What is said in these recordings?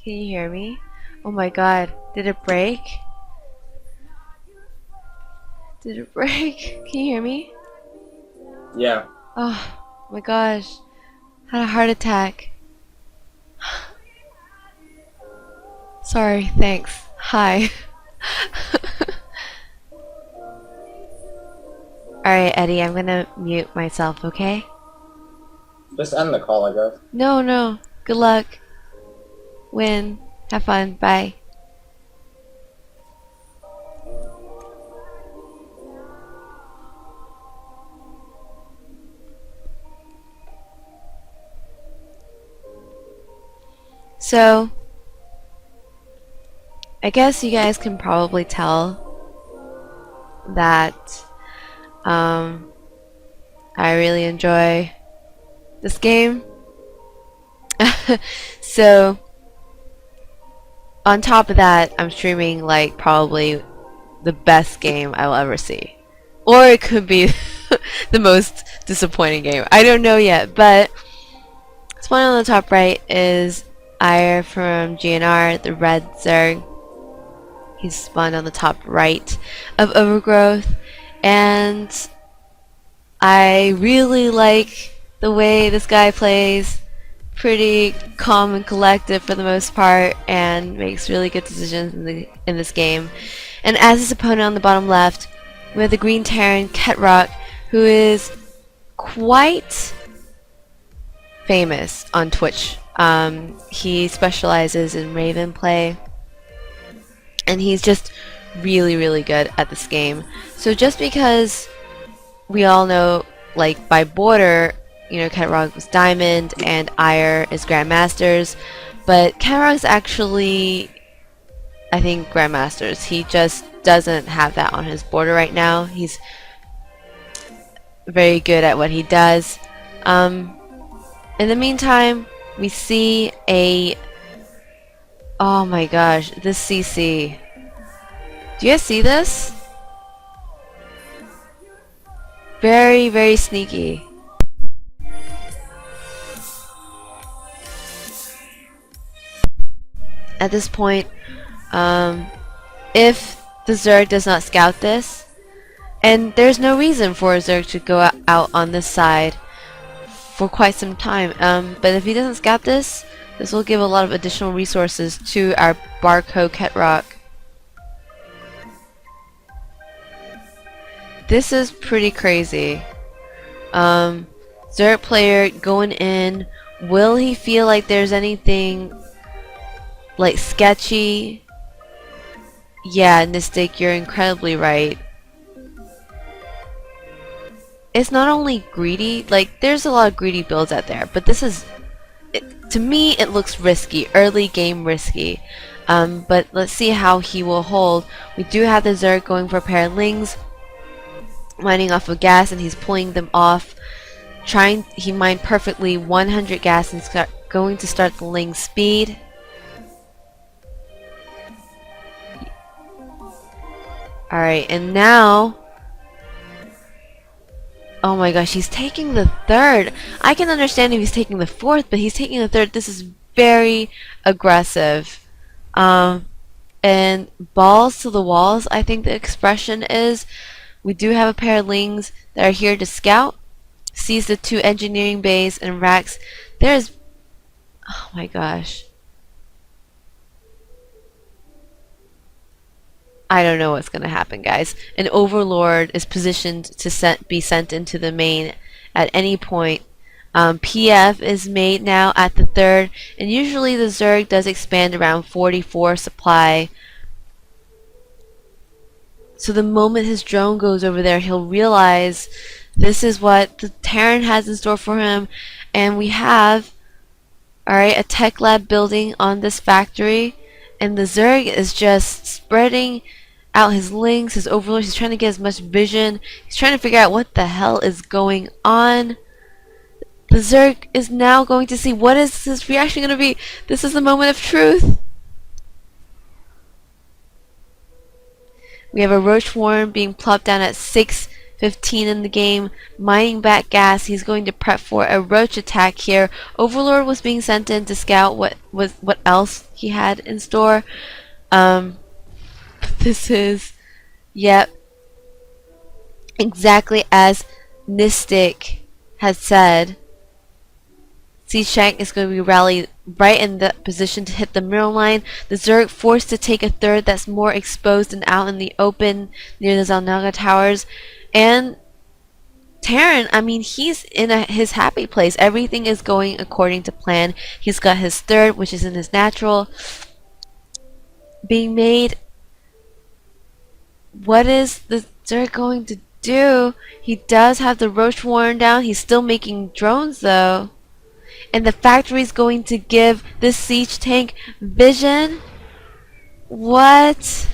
Can you hear me? Oh my god, did it break? Did it break? Can you hear me? Yeah. Oh my gosh, had a heart attack. Sorry, thanks. Hi. Alright, Eddie, I'm gonna mute myself, okay? Just end the call, I guess. No, no. Good luck. Win. Have fun. Bye. So, I guess you guys can probably tell that um, I really enjoy this game. So, on top of that, I'm streaming like probably the best game I will ever see. Or it could be the most disappointing game. I don't know yet, but this one on the top right is Ire from GNR, the red Zerg. He's spawned on the top right of Overgrowth, and I really like the way this guy plays. Pretty calm and collected for the most part, and makes really good decisions in this game. And as his opponent on the bottom left, we have the Green Terran Ketroc, who is quite famous on Twitch. He specializes in Raven play, and he's just really, really good at this game. So just because we all know, like, by border, you know, Ketroc was Diamond and Ire is Grandmasters, but Ketroc's actually, I think, Grandmasters. He just doesn't have that on his border right now. He's very good at what he does. In the meantime, we see a... Oh my gosh, this CC. Do you guys see this? Very, very sneaky. At this point, if the Zerg does not scout this, and there's no reason for a Zerg to go out on this side for quite some time, but if he doesn't scout this, this will give a lot of additional resources to our Barco Ketroc. This is pretty crazy. Zerg player going in, will he feel like there's anything like sketchy? Yeah, Nistic, you're incredibly right. It's not only greedy, like there's a lot of greedy builds out there, but this is, to me it looks risky, early game risky. But let's see how he will hold. We do have the Zerg going for a pair of Lings, mining off of gas, and he's pulling them off. He mined perfectly 100 gas and going to start the Ling speed. Alright, and now, oh my gosh, he's taking the third. I can understand if he's taking the fourth, but he's taking the third. This is very aggressive. And balls to the walls, I think the expression is. We do have a pair of Lings that are here to scout. Sees the two engineering bays and racks. There's, oh my gosh. I don't know what's going to happen, guys. An Overlord is positioned to be sent into the main at any point. PF is made now at the third, and usually the Zerg does expand around 44 supply. So the moment his drone goes over there, he'll realize this is what the Terran has in store for him. And we have, alright, a tech lab building on this factory, and the Zerg is just spreading out his Lings, his Overlords. He's trying to get as much vision. He's trying to figure out what the hell is going on. The Zerg is now going to see what is his reaction going to be. This is the moment of truth. We have a Roach Warren being plopped down at 6 15 in the game, mining back gas. He's going to prep for a roach attack here. Overlord was being sent in to scout what else he had in store. This is, yep, exactly as Nistic had said. Shank is going to be rallied right in the position to hit the middle line. The Zerg forced to take a third that's more exposed and out in the open near the Zalnaga towers. And Terran, I mean, he's in his happy place. Everything is going according to plan. He's got his third, which is in his natural, being made. What is the Zerg going to do? He does have the Roach worn down. He's still making drones though. And the factory is going to give this siege tank vision. What?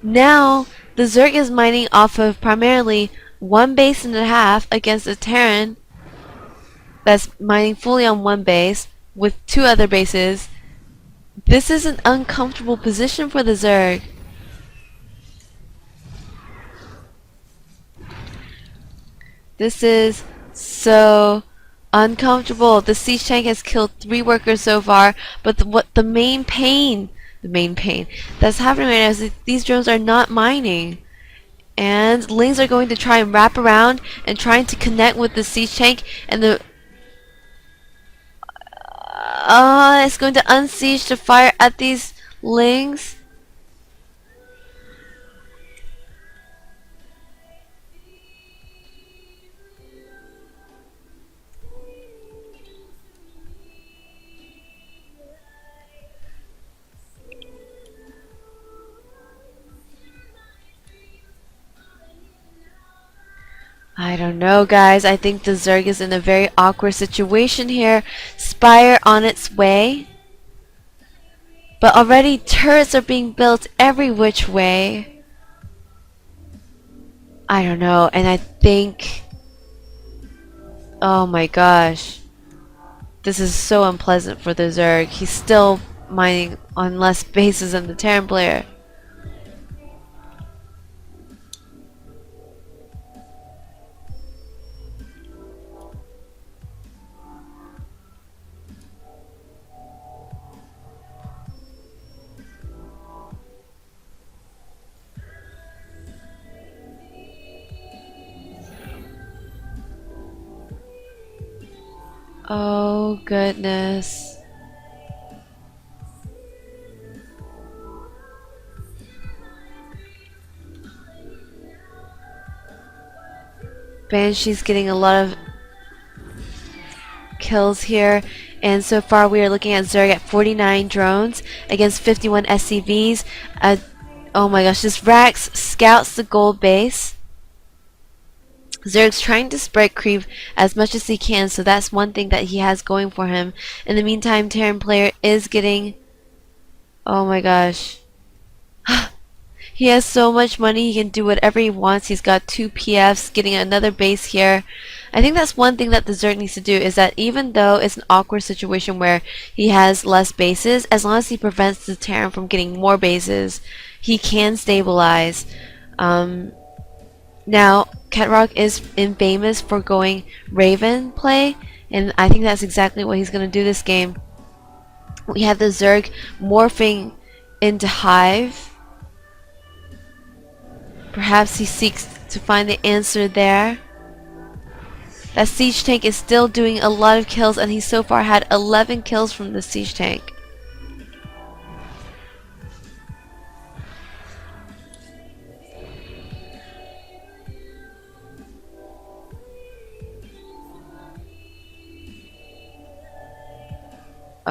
Now the Zerg is mining off of primarily one base and a half against a Terran that's mining fully on one base with two other bases. This is an uncomfortable position for the Zerg. This is so uncomfortable. The siege tank has killed 3 workers so far, but the main pain that's happening right now is that these drones are not mining. And Lings are going to try and wrap around and trying to connect with the siege tank, and it's going to unsiege to fire at these Lings. I don't know, guys. I think the Zerg is in a very awkward situation here. Spire on its way. But already turrets are being built every which way. I don't know. And I think... oh my gosh. This is so unpleasant for the Zerg. He's still mining on less bases than the Terran player. Oh goodness. Banshee's getting a lot of kills here, and so far we are looking at Zerg at 49 drones against 51 SCVs. Oh my gosh, this Rax scouts the gold base. Zerg's trying to spread creep as much as he can, so that's one thing that he has going for him. In the meantime, Terran player is getting... oh my gosh. He has so much money, he can do whatever he wants. He's got 2 PFs, getting another base here. I think that's one thing that the Zerg needs to do, is that even though it's an awkward situation where he has less bases, as long as he prevents the Terran from getting more bases, he can stabilize. Now, Ketroc is infamous for going Raven play, and I think that's exactly what he's going to do this game. We have the Zerg morphing into hive. Perhaps he seeks to find the answer there. That siege tank is still doing a lot of kills, and he so far had 11 kills from the siege tank.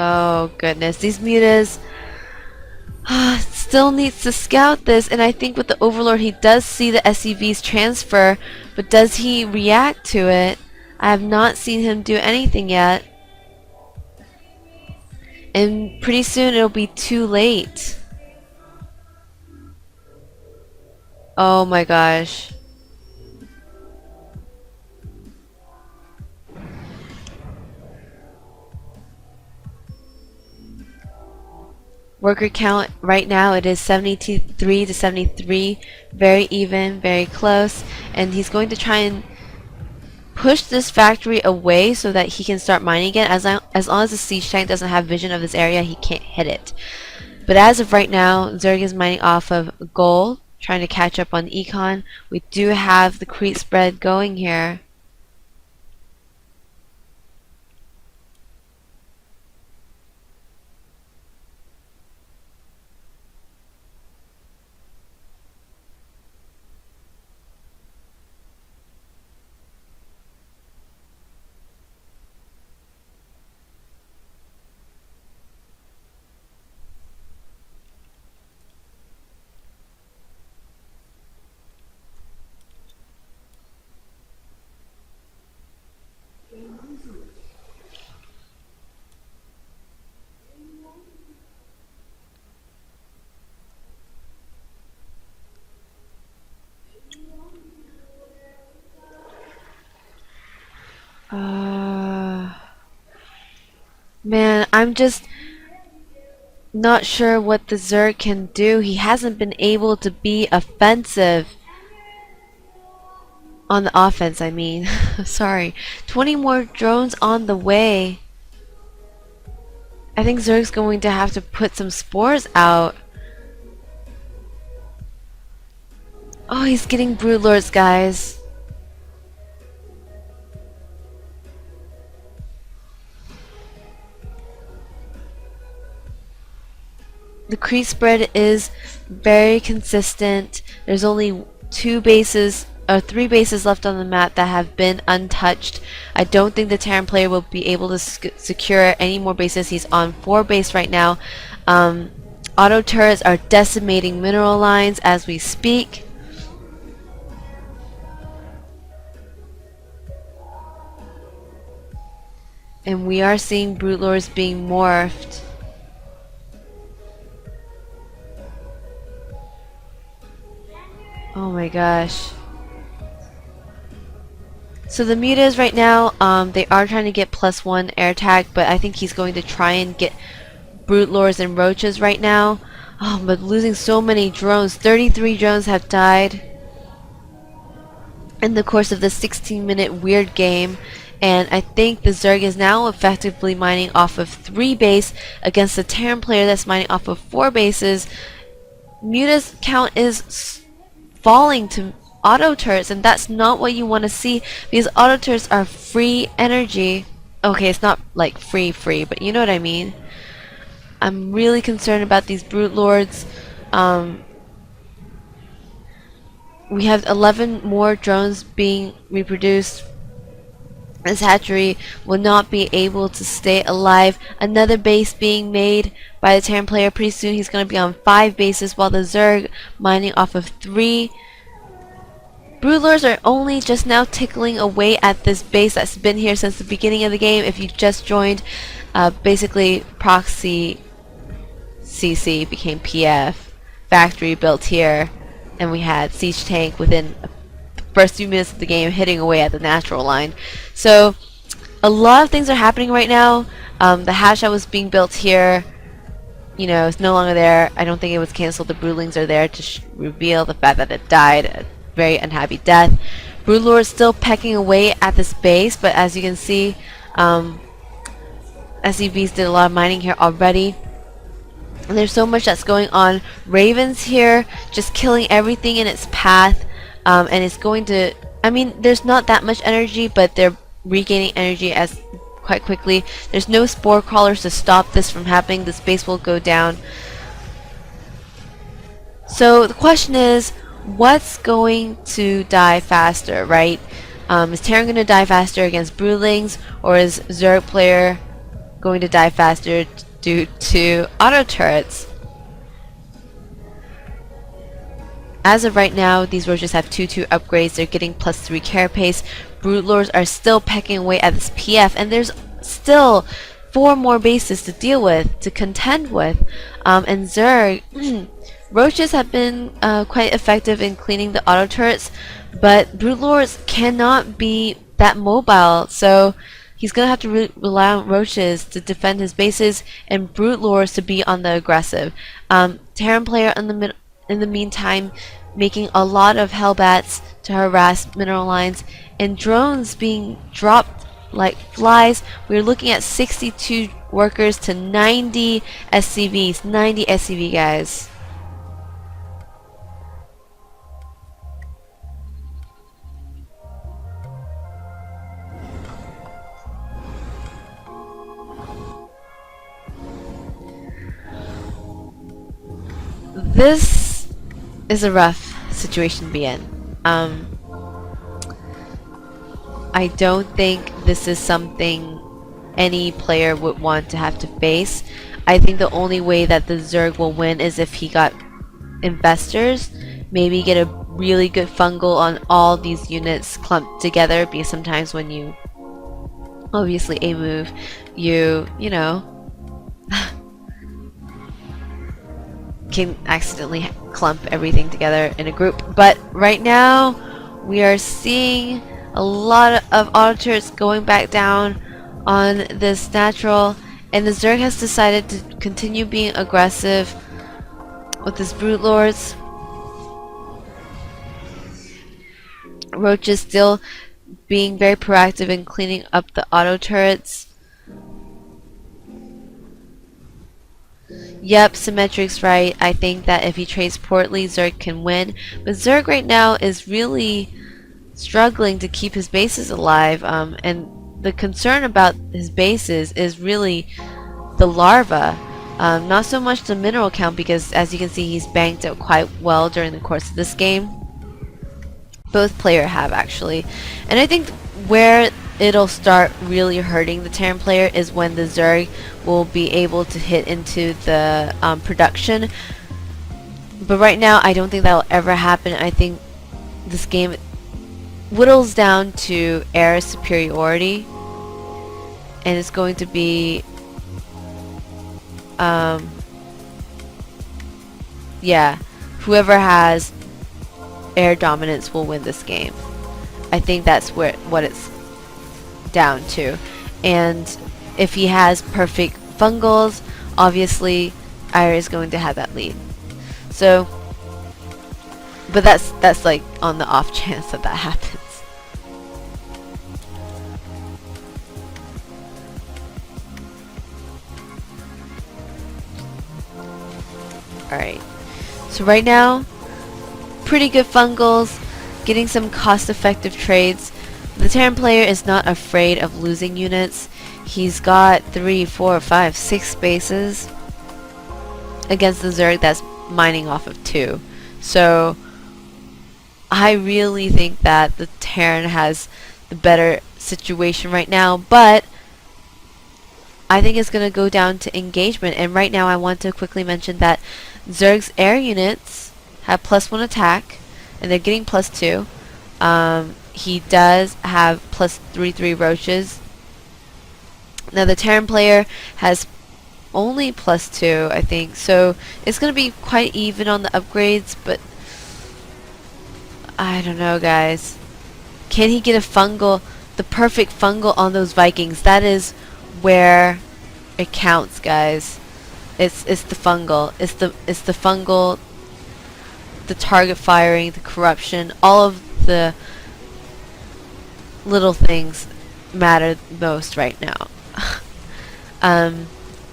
Oh goodness, these mutas still needs to scout this, and I think with the Overlord he does see the SCV's transfer, but does he react to it? I have not seen him do anything yet. And pretty soon it'll be too late. Oh my gosh. Worker count right now, it is 73 to 73, very even, very close, and he's going to try and push this factory away so that he can start mining again. As long as the siege tank doesn't have vision of this area, he can't hit it. But as of right now, Zerg is mining off of gold, trying to catch up on econ. We do have the creep spread going here. Man, I'm just not sure what the Zerg can do. He hasn't been able to be offensive. On the offense, I mean. Sorry. 20 more drones on the way. I think Zerg's going to have to put some spores out. Oh, he's getting Broodlords, guys. The creep spread is very consistent. There's only 3 bases left on the map that have been untouched. I don't think the Terran player will be able to secure any more bases. He's on 4 base right now. Auto turrets are decimating mineral lines as we speak. And we are seeing Broodlords being morphed. Oh my gosh. So the mutas right now, they are trying to get +1 air tag, but I think he's going to try and get Broodlords and Roaches right now. Oh, but losing so many drones. 33 drones have died in the course of the 16-minute weird game. And I think the Zerg is now effectively mining off of 3 base against the Terran player that's mining off of 4 bases. Muta's count is falling to auto turrets, and that's not what you want to see, because auto turrets are free energy. Okay, it's not like free, but you know what I mean. I'm really concerned about these Broodlords. We have 11 more drones being reproduced. This hatchery will not be able to stay alive. Another base being made by the Terran player. Pretty soon he's going to be on 5 bases, while the Zerg mining off of 3. Broodlords are only just now tickling away at this base that's been here since the beginning of the game. If you just joined, basically proxy CC became PF. Factory built here, and we had siege tank within the first few minutes of the game hitting away at the natural line. So a lot of things are happening right now. The hatch that was being built here, you know, is no longer there. I don't think it was cancelled. The broodlings are there to reveal the fact that it died a very unhappy death. Broodlord is still pecking away at this base, but as you can see, SCVs did a lot of mining here already. And there's so much that's going on. Ravens here just killing everything in its path, and it's going to, I mean, there's not that much energy, but they're regaining energy as quite quickly. There's no spore crawlers to stop this from happening. The space will go down. So the question is, what's going to die faster, right? Is Terran going to die faster against broodlings, or is Zerg player going to die faster due to auto turrets? As of right now, these roaches have 2/2 upgrades. They're getting +3 carapace. Broodlords are still pecking away at this PF, and there's still 4 more bases to deal with, to contend with. And Zerg, roaches have been quite effective in cleaning the auto turrets, but Broodlords cannot be that mobile. So he's gonna have to rely on roaches to defend his bases and brute lords to be on the aggressive. Terran player in the meantime making a lot of hellbats to harass mineral lines and drones being dropped like flies. We're looking at 62 workers to 90 SCVs. 90 SCV, guys. This is a rough situation to be in. I don't think this is something any player would want to have to face. I think the only way that the Zerg will win is if he got Infestors, maybe get a really good fungal on all these units clumped together, because sometimes when you obviously a move, you know, can accidentally clump everything together in a group. But right now we are seeing a lot of auto turrets going back down on this natural, and the Zerg has decided to continue being aggressive with his brute lords. Roach is still being very proactive in cleaning up the auto turrets. Yep, Symmetric's right. I think that if he trades poorly, Zerg can win. But Zerg right now is really struggling to keep his bases alive. And the concern about his bases is really the larva. Not so much the mineral count, because as you can see, he's banked it quite well during the course of this game. Both players have, actually. And I think where it'll start really hurting the Terran player is when the Zerg will be able to hit into the production. But right now, I don't think that will ever happen. I think this game whittles down to air superiority, and it's going to be yeah, whoever has air dominance will win this game. I think that's what it's down to. And if he has perfect fungals, obviously Ira is going to have that lead. So, but that's like on the off chance that happens. Alright, so right now, pretty good fungals, getting some cost-effective trades. The Terran player is not afraid of losing units. He's got 3, 4, 5, 6 bases against the Zerg that's mining off of 2. So I really think that the Terran has the better situation right now, but I think it's going to go down to engagement. And right now I want to quickly mention that Zerg's air units have +1 attack, and they're getting +2. He does have +3 roaches. Now the Terran player has only +2, I think, so it's going to be quite even on the upgrades, but I don't know, guys. Can he get a fungal, the perfect fungal on those Vikings? That is where it counts, guys. It's the fungal. It's the fungal, the target firing, the corruption, all of the little things matter most right now.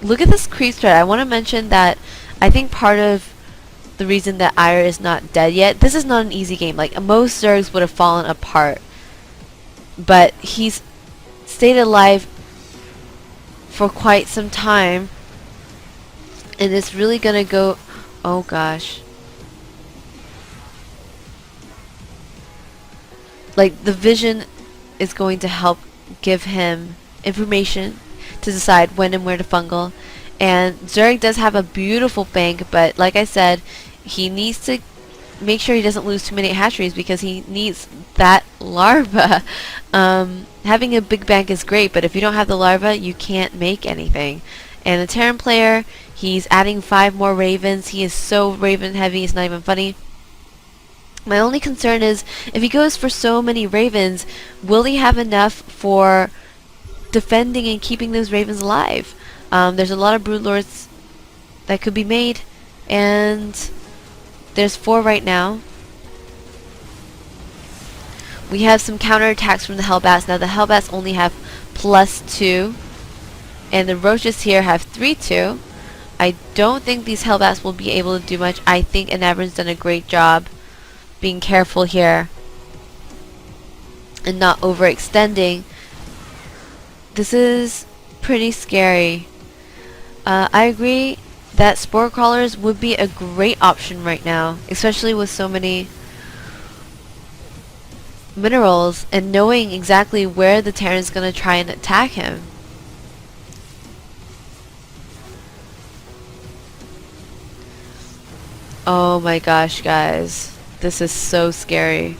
Look at this creep threat. I want to mention that I think part of the reason that Ira is not dead yet, this is not an easy game. Like, most Zergs would have fallen apart, but he's stayed alive for quite some time, and it's really gonna go, oh gosh, like the vision is going to help give him information to decide when and where to fungal. And Zerg does have a beautiful bank, but like I said, he needs to make sure he doesn't lose too many hatcheries, because he needs that larva. Having a big bank is great, but if you don't have the larva, you can't make anything. And the Terran player, he's adding 5 more ravens. He is so raven heavy, it's not even funny. My only concern is, if he goes for so many ravens, will he have enough for defending and keeping those ravens alive. There's a lot of broodlords that could be made, and there's 4 right now. We have some counterattacks from the hellbats. Now the hellbats only have +2, and the roaches here have 3-2. I don't think these hellbats will be able to do much. I think Anavrin's done a great job being careful here and not overextending. This is pretty scary. I agree that spore crawlers would be a great option right now, especially with so many minerals and knowing exactly where the Terran is going to try and attack him. Oh my gosh, guys. This is so scary.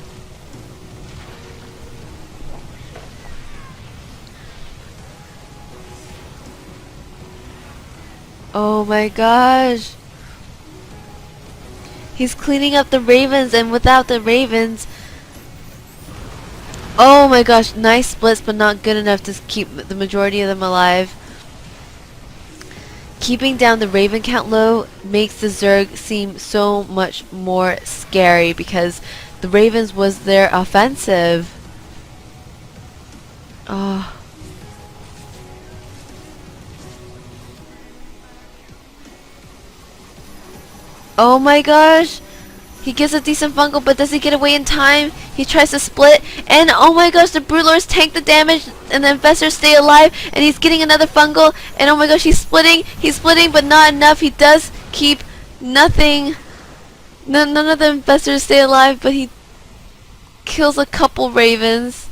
Oh my gosh. He's cleaning up the ravens, and without the ravens... Oh my gosh, nice splits, but not good enough to keep the majority of them alive. Keeping down the raven count low makes the Zerg seem so much more scary because the ravens was their offensive. Oh. Oh my gosh! He gets a decent fungal, but does he get away in time? He tries to split, and oh my gosh, the broodlords tank the damage, and the infestors stay alive, and he's getting another fungal, and oh my gosh, he's splitting, but not enough. He does keep nothing. None of the infestors stay alive, but he kills a couple ravens.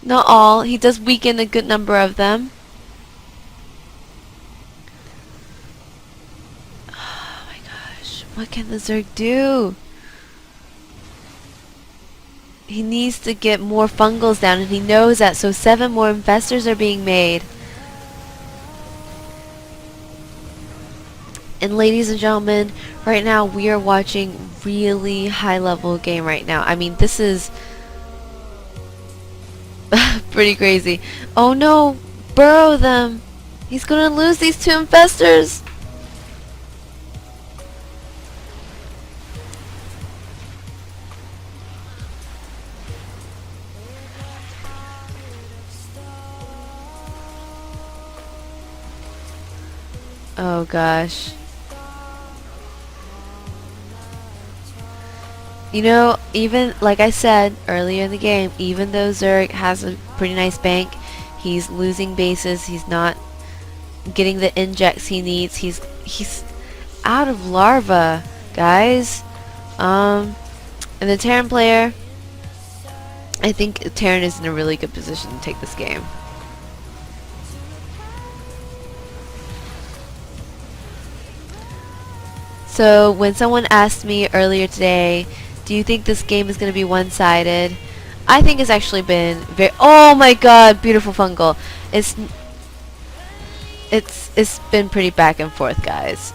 Not all. He does weaken a good number of them. What can the Zerg do? He needs to get more fungals down, and he knows that, so 7 more infestors are being made. And ladies and gentlemen, right now we are watching really high level game right now. I mean, this is pretty crazy. Oh no, burrow them. He's gonna lose these 2 infestors. Oh gosh. You know, even like I said earlier in the game, even though Zerg has a pretty nice bank, he's losing bases, he's not getting the injects he needs, he's out of larva, guys. And the Terran player, I think Terran is in a really good position to take this game. So when someone asked me earlier today, do you think this game is going to be one-sided? I think it's actually been very... Oh my god, beautiful fungal. It's been pretty back and forth, guys.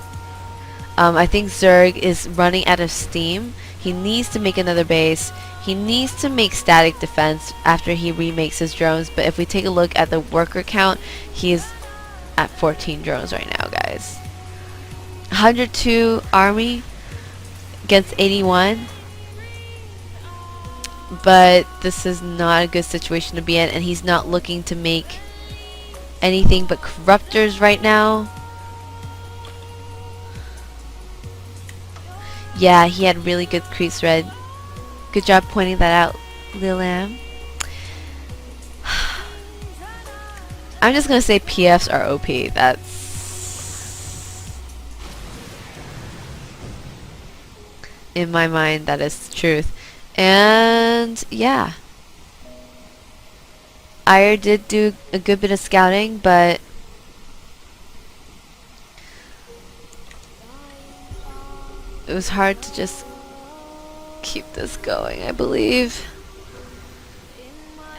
I think Zerg is running out of steam. He needs to make another base. He needs to make static defense after he remakes his drones. But if we take a look at the worker count, he is at 14 drones right now, guys. 102 army against 81, but this is not a good situation to be in, and he's not looking to make anything but corruptors right now. Yeah, he had really good creep thread. Good job pointing that out, Lilam. I'm just gonna say PFs are OP. That's in my mind, that is the truth. And yeah, Ire did do a good bit of scouting, but it was hard to just keep this going, I believe.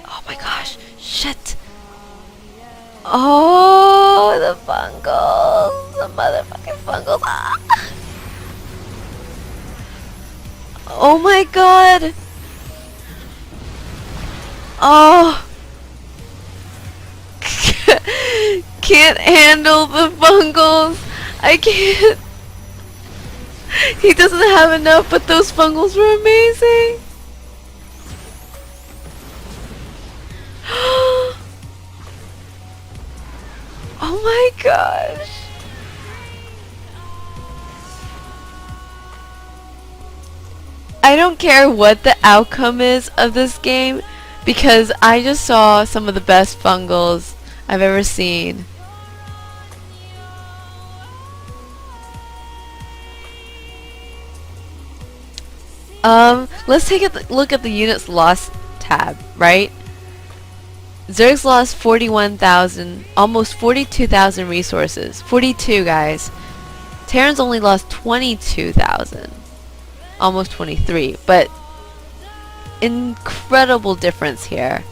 Oh my gosh, shit. Oh, the fungals, the motherfucking fungals. Ah. Oh my god! Oh! can't handle the fungals. I can't. He doesn't have enough, but those fungals were amazing. Oh my gosh. I don't care what the outcome is of this game because I just saw some of the best fungals I've ever seen. Let's take a look at the units lost tab, right? Zerg's lost 41,000, almost 42,000 resources. 42, guys. Terran's only lost 22,000. Almost 23, but incredible difference here.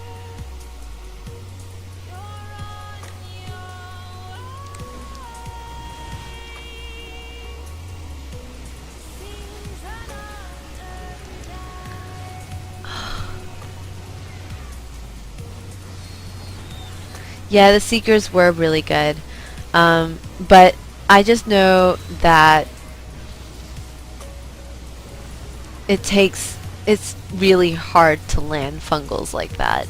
Yeah, the Seekers were really good. But I just know that it's really hard to land fungals like that.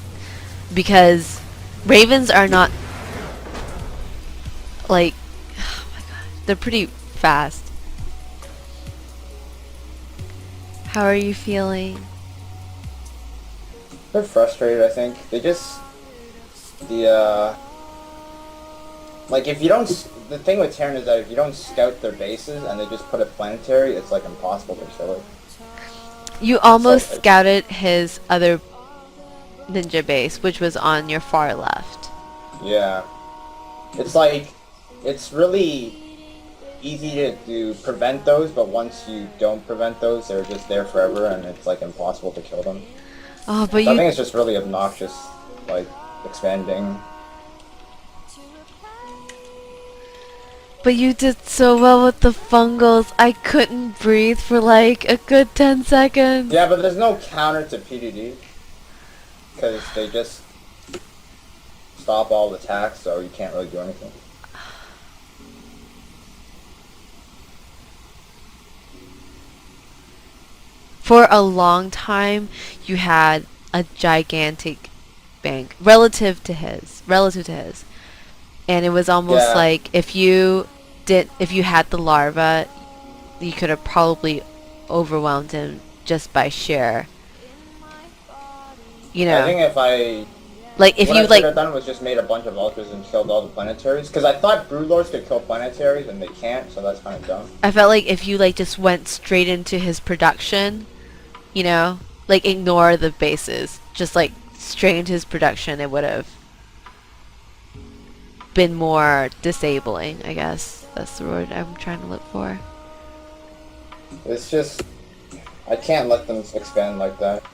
Because Ravens are not like, oh my god, they're pretty fast. How are you feeling? They're frustrated, I think. They just... like, if you don't... The thing with Terran is that if you don't scout their bases and they just put a planetary, it's, like, impossible to kill it. You almost scouted his other ninja base, which was on your far left. Yeah. It's like... It's really easy to prevent those, but once you don't prevent those, they're just there forever, and it's, like, impossible to kill them. Oh, but So I think it's just really obnoxious, like, expanding. But you did so well with the fungals. I couldn't breathe for like a good 10 seconds. Yeah, but there's no counter to PDD. Because they just stop all attacks, so you can't really do anything. For a long time, you had a gigantic bank relative to his. And it was almost like if you had the larva, you could have probably overwhelmed him just by sheer, you know. I think if I... Like if what you I like should have done was just made a bunch of ultras and killed all the planetaries. Because I thought broodlords could kill planetaries and they can't, so that's kind of dumb. I felt like if you like just went straight into his production, you know, like ignore the bases, just like straight into his production, it would have been more disabling, I guess. That's the word I'm trying to look for. It's just... I can't let them expand like that.